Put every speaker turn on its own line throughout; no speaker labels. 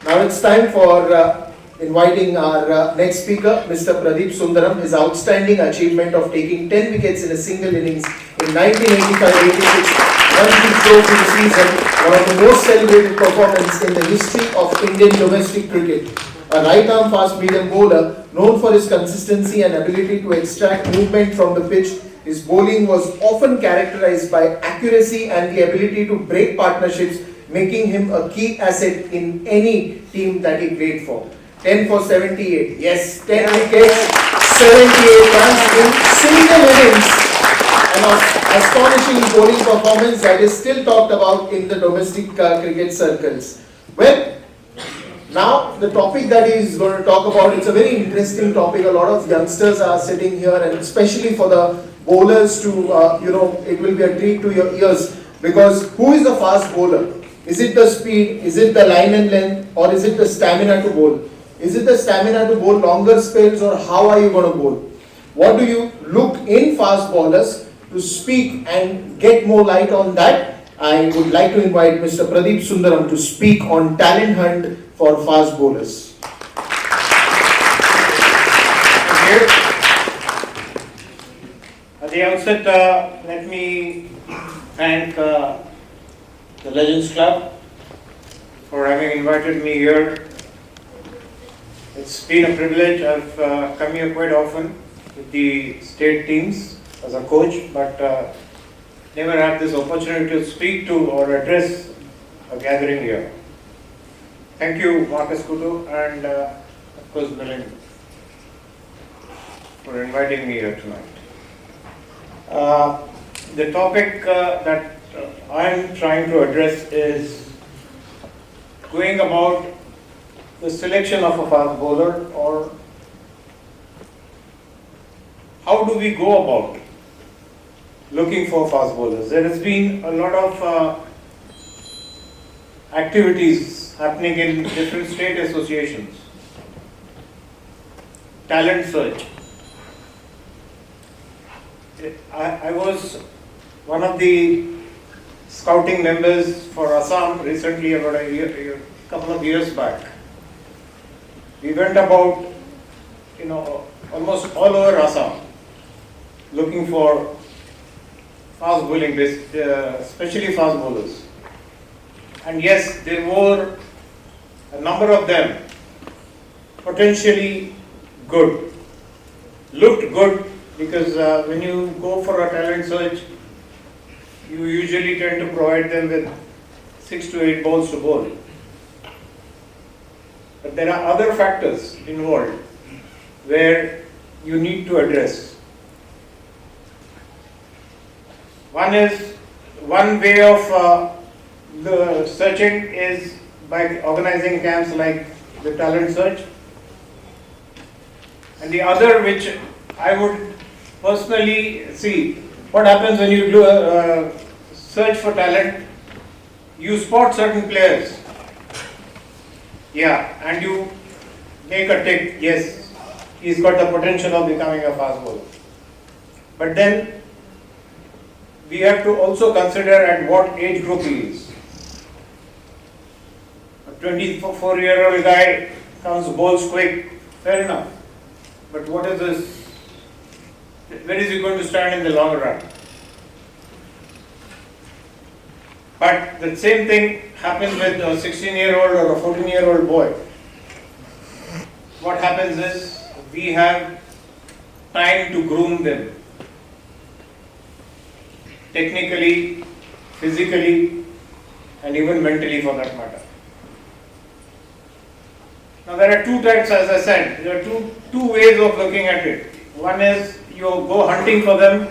Now it's time for inviting our next speaker, Mr. Pradeep Sundaram. His outstanding achievement of taking 10 wickets in a single innings in 1985-86 won the trophy this season, one of the most celebrated performances in the history of Indian domestic cricket. A right-arm fast-medium bowler known for his consistency and ability to extract movement from the pitch, his bowling was often characterized by accuracy and the ability to break partnerships, making him a key asset in any team that he played for. 10 for 78. Yes, 10 wickets, 78 runs in single innings. An astonishing bowling performance that is still talked about in the domestic cricket circles. Well, now the topic that he is going to talk about, it's a very interesting topic. A lot of youngsters are sitting here, and especially for the bowlers to, it will be a treat to your ears, because who is the fast bowler? Is it the speed, is it the line and length, or is it the stamina to bowl? Is it the stamina to bowl longer spells, or how are you going to bowl? What do you look in fast bowlers? To speak and get more light on that, I would like to invite Mr. Pradeep Sundaram to speak on talent hunt for fast bowlers.
Thank you. At the outset, let me thank the Legends Club for having invited me here. It's been a privilege. I've come here quite often with the state teams as a coach, but never had this opportunity to speak to or address a gathering here. Thank you, Marcus Kutu, and of course Milind, for inviting me here tonight. The topic that I'm trying to address is going about the selection of a fast bowler, or how do we go about looking for fast bowlers. There has been a lot of activities happening in different state associations. Talent search. I was one of the scouting members for Assam recently, about a couple of years back. We went about, almost all over Assam looking for fast bowling, especially fast bowlers. And yes, there were a number of them potentially good, looked good, because when you go for a talent search, you usually tend to provide them with 6 to 8 balls to bowl. But there are other factors involved where you need to address. One way of the searching is by organizing camps like the talent search, and the other, which I would personally see, what happens when you do a search for talent, you spot certain players, and you make a tick, yes, he's got the potential of becoming a fast bowler. But then we have to also consider at what age group he is. A 24-year-old guy comes, bowls quick, fair enough. But what is this? Where is he going to stand in the long run? But the same thing happens with a 16-year-old or a 14-year-old boy. What happens is we have time to groom them. Technically, physically, and even mentally for that matter. Now there are two types, as I said. There are two ways of looking at it. One is you go hunting for them.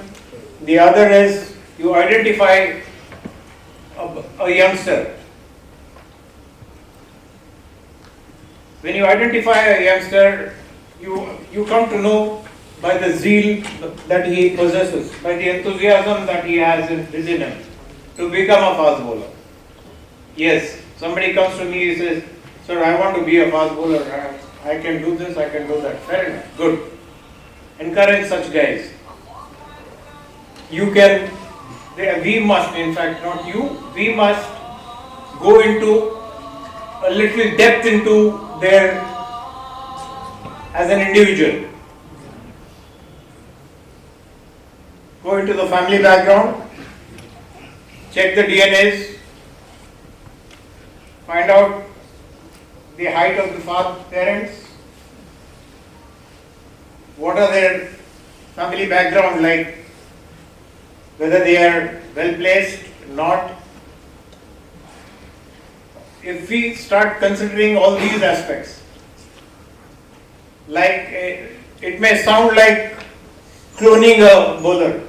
The other is you identify a youngster. When you identify a youngster, you come to know by the zeal that he possesses, by the enthusiasm that he has within him to become a fast bowler. Yes, somebody comes to me and says, "Sir, I want to be a fast bowler. I can do this, I can do that." Fair enough, good. Encourage such guys. We must, in fact, not you, we must go into a little depth into their as an individual. Go into the family background, check the DNAs, find out the height of the parents, what are their family background like, whether they are well placed, not. If we start considering all these aspects, like it may sound like cloning a bowler,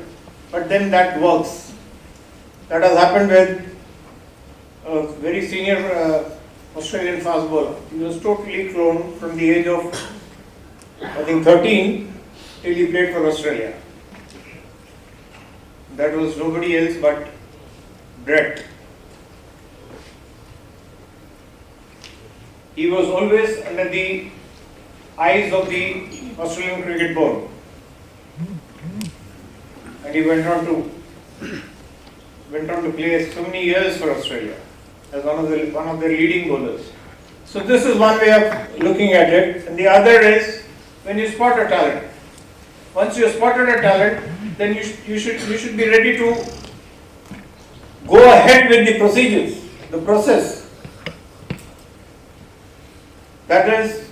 but then that works. That has happened with a very senior Australian fast bowler. He was totally cloned from the age of, I think, 13 till he played for Australia. That was nobody else but Brett. He was always under the eyes of the Australian Cricket Board, and he went on to play so many years for Australia as one of their leading bowlers. So this is one way of looking at it, and the other is when you spot a talent. Once you spotted a talent, then you should be ready to go ahead with the procedures, the process. That is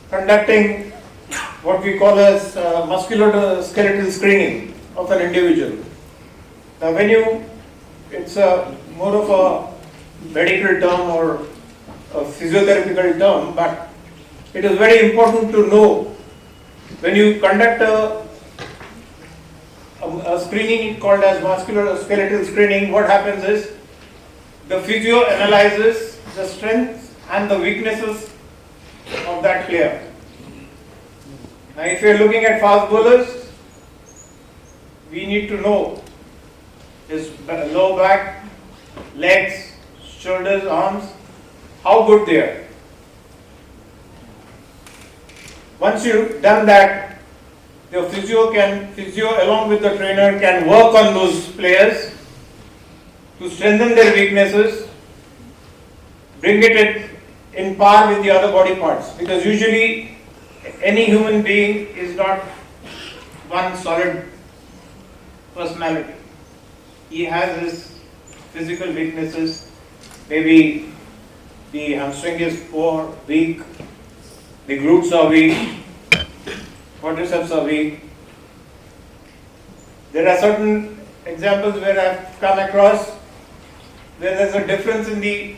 conducting what we call as musculoskeletal screening of an individual. Now it's more of a medical term or a physiotherapeutic term, but it is very important to know when you conduct a screening called as musculoskeletal screening, what happens is the physio analyzes the strengths and the weaknesses of that player. Now if you are looking at fast bowlers, we need to know his low back, legs, shoulders, arms, how good they are. Once you've done that, your physio along with the trainer can work on those players to strengthen their weaknesses, bring it in par with the other body parts, because usually any human being is not one solid personality. He has his physical weaknesses. Maybe the hamstring is poor, weak, the glutes are weak, quadriceps are weak. There are certain examples where I've come across where there's a difference in the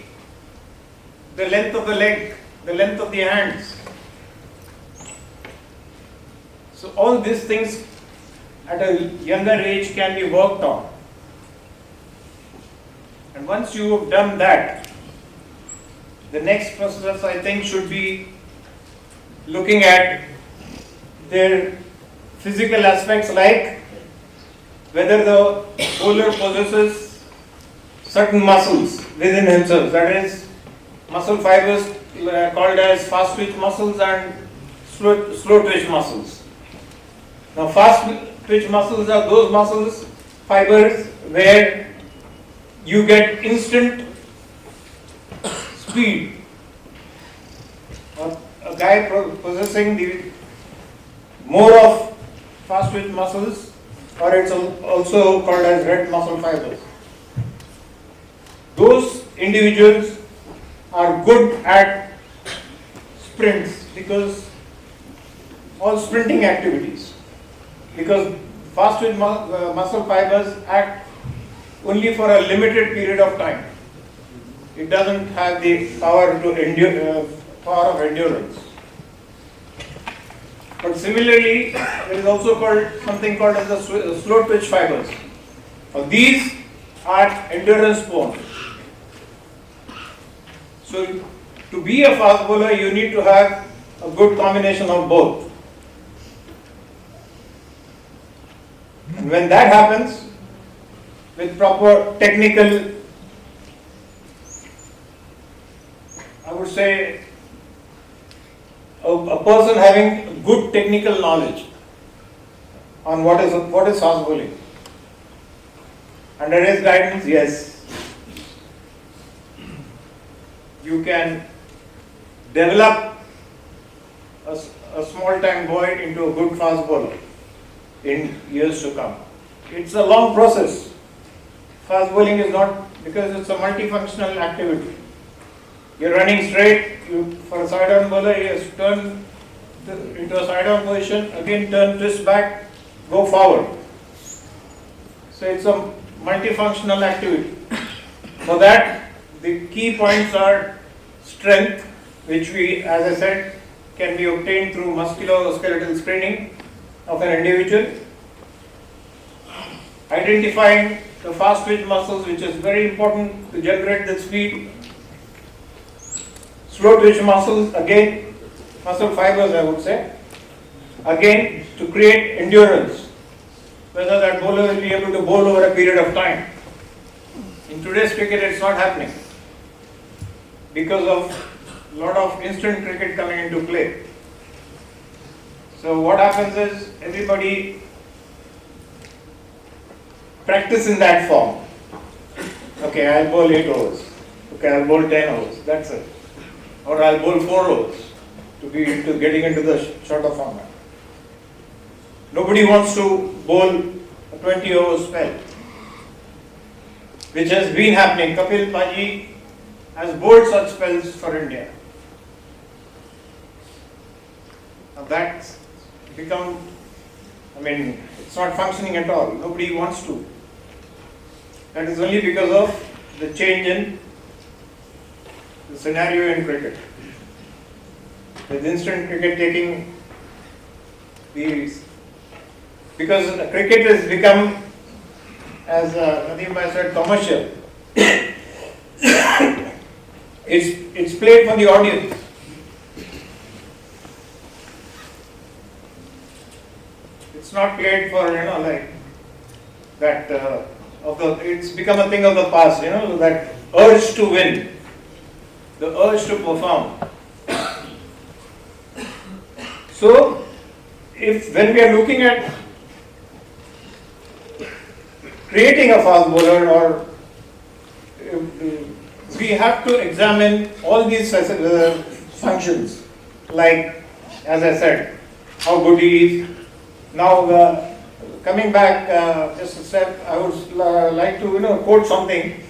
length of the leg, the length of the hands. So all these things at a younger age can be worked on. And once you have done that, the next process I think should be looking at their physical aspects, like whether the bowler possesses certain muscles within himself, that is muscle fibers called as fast twitch muscles and slow twitch muscles. Now fast twitch muscles are those muscles fibers where you get instant speed. A guy possessing the more of fast twitch muscles, or it's also called as red muscle fibers. Those individuals are good at sprints, because all sprinting activities, because fast twitch muscle fibers act only for a limited period of time. It doesn't have the power to power of endurance. But similarly, there is also something called as the slow twitch fibers. Now these are endurance borne. So to be a fast bowler, you need to have a good combination of both. And when that happens, with proper technical, I would say, a person having good technical knowledge on what is fast bowling, under his guidance, yes, you can develop a small time boy into a good fast bowler in years to come. It's a long process. Fast bowling is not, because it's a multifunctional activity. You're running straight, for a side-on bowler, you have to turn into a side-on position, again turn, twist back, go forward. So it's a multifunctional activity. For that, the key points are strength, which we, as I said, can be obtained through musculoskeletal screening of an individual. Identifying the fast twitch muscles, which is very important to generate the speed. Slow twitch muscles, again, muscle fibers I would say, again to create endurance, whether that bowler will be able to bowl over a period of time. In today's cricket it's not happening because of a lot of instant cricket coming into play. So what happens is everybody practice in that form. Okay, I'll bowl 8 overs. Okay, I'll bowl 10 overs. That's it. Or I'll bowl 4 overs to be getting into the shorter format. Nobody wants to bowl a 20 over spell, which has been happening. Kapil Paji has bowled such spells for India. Now that's become, it's not functioning at all. Nobody wants to. That is only because of the change in the scenario in cricket. With instant cricket taking these, because cricket has become, as Nadeem Bhai said, commercial. It's played for the audience. It's not played for, like that. It's become a thing of the past. That urge to win, the urge to perform. So, when we are looking at creating a fast bowler, or we have to examine all these functions, like, as I said, how good he is. Now, coming back just a step, I would like to quote something.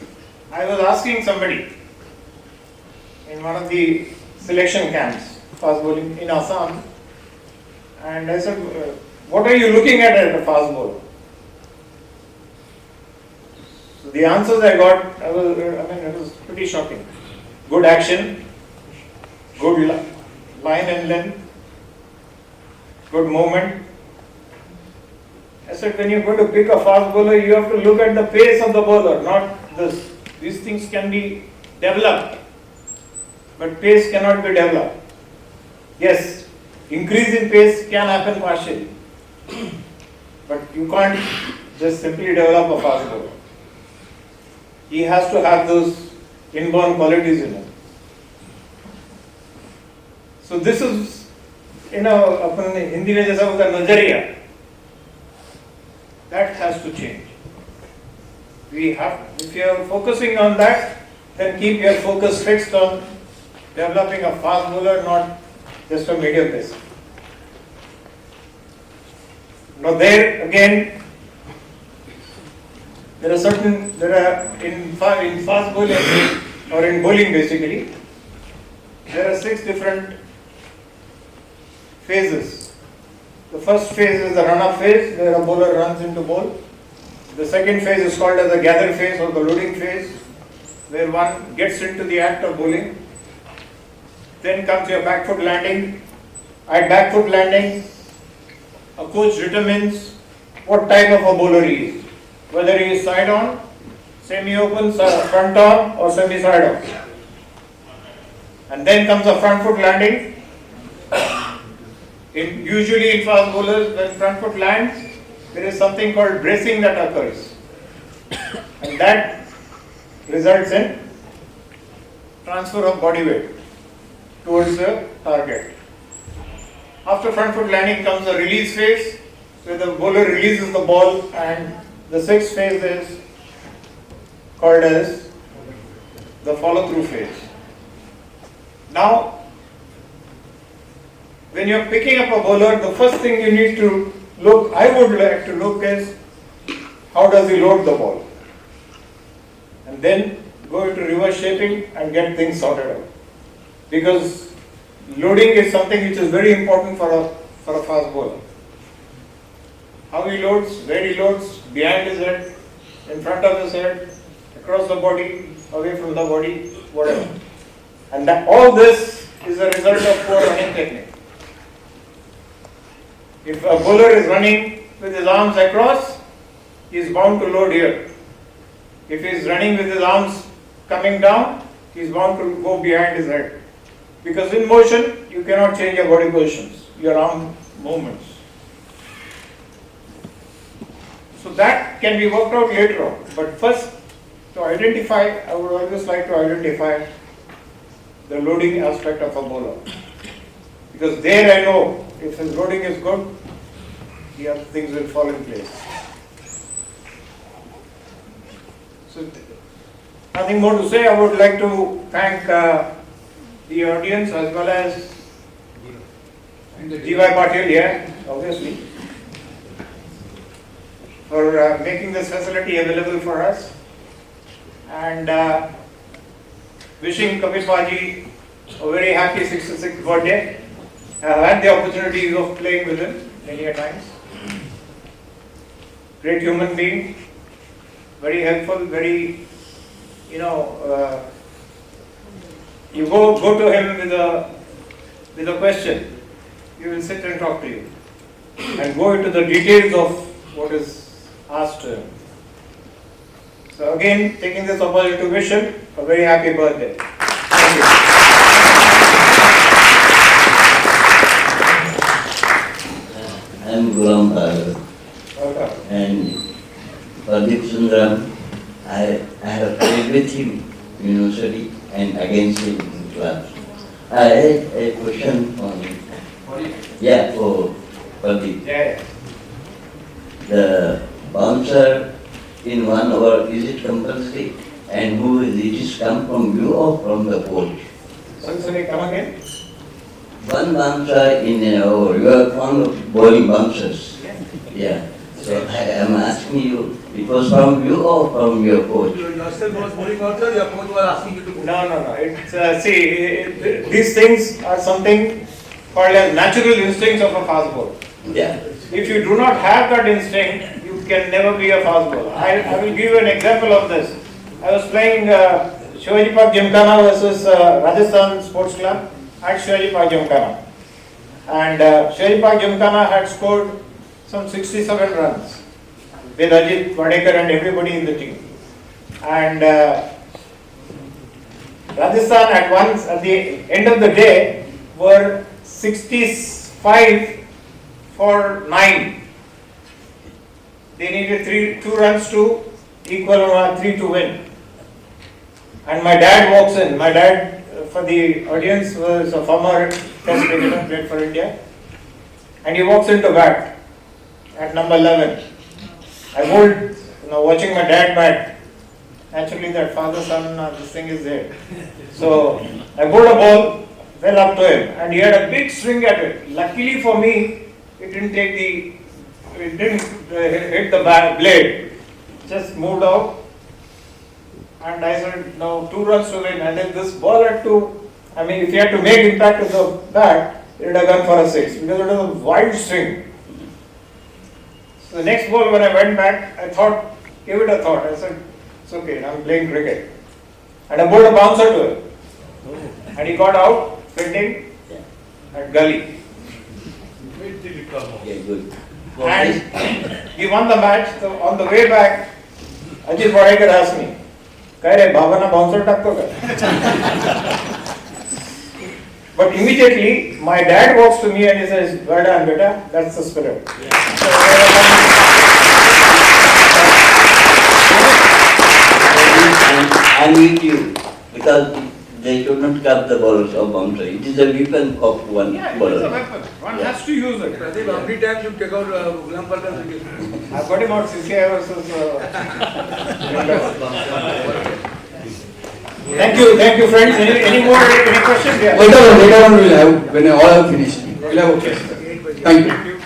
I was asking somebody in one of the selection camps, fast bowling in Assam, and I said, what are you looking at a fast bowler? So the answers I got, it was pretty shocking. Good action, good line and length, good movement. I said, when you're going to pick a fast bowler, you have to look at the pace of the bowler, not this. These things can be developed, but pace cannot be developed. Yes, increase in pace can happen partially, but you can't just simply develop a fast bowler. He has to have those inborn qualities in him. So this is, अपन हिंदी में जैसा होता है नजरिया, that has to change. If you are focusing on that, then keep your focus fixed on developing a fast bowler, not just a medium pacer. Now there again, there are in fast bowling or in bowling basically, there are 6 different phases. The first phase is the run-up phase, where a bowler runs into bowl. The second phase is called as the gather phase or the loading phase, where one gets into the act of bowling. Then comes your back foot landing. At back foot landing, a coach determines what type of a bowler he is, whether he is side-on, semi-open, front-on or semi-side-on. And then comes a front foot landing. Usually in fast bowlers, when front foot lands, there is something called bracing that occurs, and that results in transfer of body weight towards the target. After front foot landing comes the release phase, where the bowler releases the ball, and the 6th phase is called as the follow through phase. Now, when you're picking up a bowler, the first thing you need to look, I would like to look is, how does he load the ball? And then go into reverse shaping and get things sorted out. Because loading is something which is very important for a fast bowler. How he loads, where he loads, behind his head, in front of his head, across the body, away from the body, whatever. And all this is a result of poor running technique. If a bowler is running with his arms across, he is bound to load here. If he is running with his arms coming down, he is bound to go behind his head. Because in motion, you cannot change your body positions, your arm movements. So that can be worked out later on. But first, to identify, I would always like to identify the loading aspect of a bowler. Because there I know, if his loading is good, things will fall in place. So, nothing more to say. I would like to thank the audience as well as G.Y. Patil here, obviously, for making this facility available for us, and wishing Kapil Paji a very happy 66th birthday. I have had the opportunity of playing with him many a times. Great human being, very helpful, very, you go to him with a question, he will sit and talk to you and go into the details of what is asked to him. So again, taking this opportunity to wish him a very happy birthday. Thank you.
I am Gulam Bhagat.
Welcome.
And Pradeep Sundaram, I have played with him in university and against him in clubs. I had a question for him. Yeah, for Pradeep.
Yeah.
The bouncer in 1 over, is it compulsory? And who is it? Is come from you or from the coach?
Sorry, come again?
One bouncer in an over, you are fond of bowling bouncers. Yeah. So I am asking you, it was from you or from your coach?
You yourself was bowling bouncer, your coach was asking you to bowl.
No. These things are something called as natural instincts of a fast bowler.
Yeah.
If you do not have that instinct, you can never be a fast bowler. I will give you an example of this. I was playing Shivaji Park Gymkhana versus Rajasthan Sports Club at Shivaji Park Gymkhana. And Shivaji Park Gymkhana had scored some 67 runs with Ajit Vadekar and everybody in the team. And Rajasthan at the end of the day were 65 for 9. They needed 2 runs to equal or 3 to win. And my dad walks in. My dad, for the audience, was a former test cricketer, played for India. And he walks into bat at number 11. I bowled, watching my dad bat. Naturally, that father-son, this thing is there. So I bowled a ball well up to him, and he had a big swing at it. Luckily for me, it didn't hit the blade. Just moved out. And I said, no, 2 runs to win. And if this ball had to, if he had to make impact with the bat, it would have gone for a 6 because it was a wide swing. So the next ball, when I went back, gave it a thought. I said, it's okay, I'm playing cricket. And I bowled a bouncer to him. And he got out, fielding at gully.
Okay, good.
And he won the match. So on the way back, Ajit Vadekar asked me, "Kare re, Baba na bouncer takko kar?" But immediately, my dad walks to me and he says, "Well done, beta, that's the spirit."
I need you because they should not cut the ballers of bouncer. It is a weapon of one bowler.
It is a weapon. One has to use it.
Pradeep, how many times you take out Gulam Bhagat cricket?
I've got him out 6 years versus. Thank you friends. Any more, any questions? Yeah.
Later on we'll have, when all are finished, we'll have a question. Thank you.